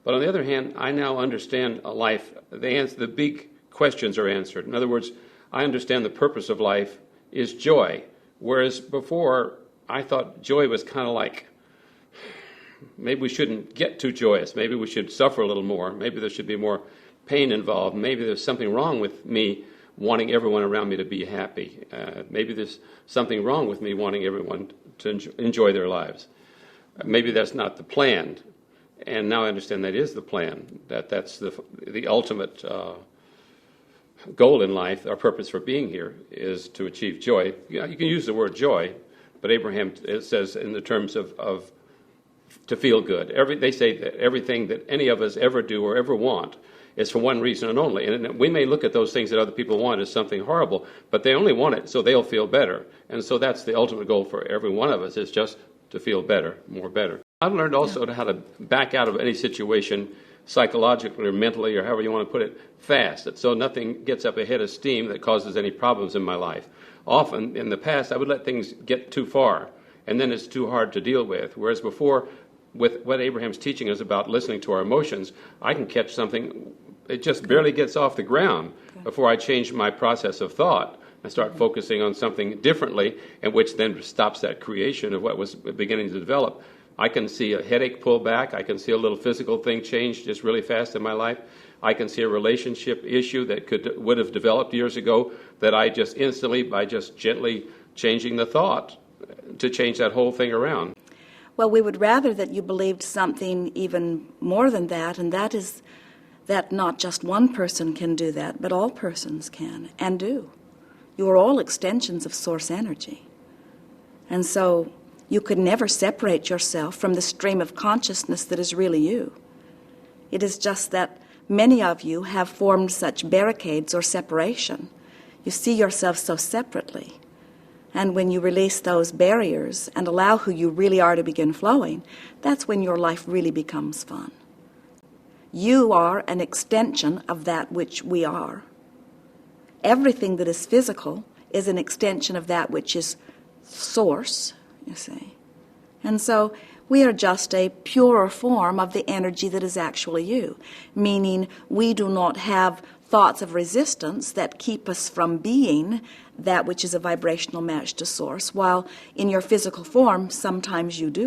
But on the other hand, I now understand life. The big questions are answered. In other words, I understand the purpose of life is joy, whereas before I thought joy was kind of like, maybe we shouldn't get too joyous. Maybe we should suffer a little more. Maybe there should be more pain involved. Maybe there's something wrong with me wanting everyone around me to be happy. Maybe there's something wrong with me wanting everyone to enjoy their lives. Maybe that's not the plan. And now I understand that is the plan, that's the ultimate goal in life. Our purpose for being here is to achieve joy. You can use the word joy, but Abraham says in the terms of to feel good. They say that everything that any of us ever do or ever want is for one reason and only. And we may look at those things that other people want as something horrible, but they only want it so they'll feel better. And so that's the ultimate goal for every one of us, is just to feel better, more better. I've learned also how to back out of any situation psychologically or mentally or however you want to put it, fast, so nothing gets up a head of steam that causes any problems in my life. Often in the past I would let things get too far, and then it's too hard to deal with, whereas before, with what Abraham's teaching us about listening to our emotions, I can catch something, it just barely gets off the ground before I change my process of thought and start focusing on something differently, and which then stops that creation of what was beginning to develop. I can see a headache pull back. I can see a little physical thing change just really fast in my life. I can see a relationship issue that would have developed years ago that I just instantly, by just gently changing the thought, to change that whole thing around. Well, we would rather that you believed something even more than that, and that is that not just one person can do that, but all persons can and do. You are all extensions of source energy. And so you could never separate yourself from the stream of consciousness that is really you. It is just that many of you have formed such barricades or separation. You see yourself so separately. And when you release those barriers and allow who you really are to begin flowing, that's when your life really becomes fun. You are an extension of that which we are. Everything that is physical is an extension of that which is source, you see. And so we are just a purer form of the energy that is actually you, meaning we do not have thoughts of resistance that keep us from being that which is a vibrational match to source, while in your physical form sometimes you do.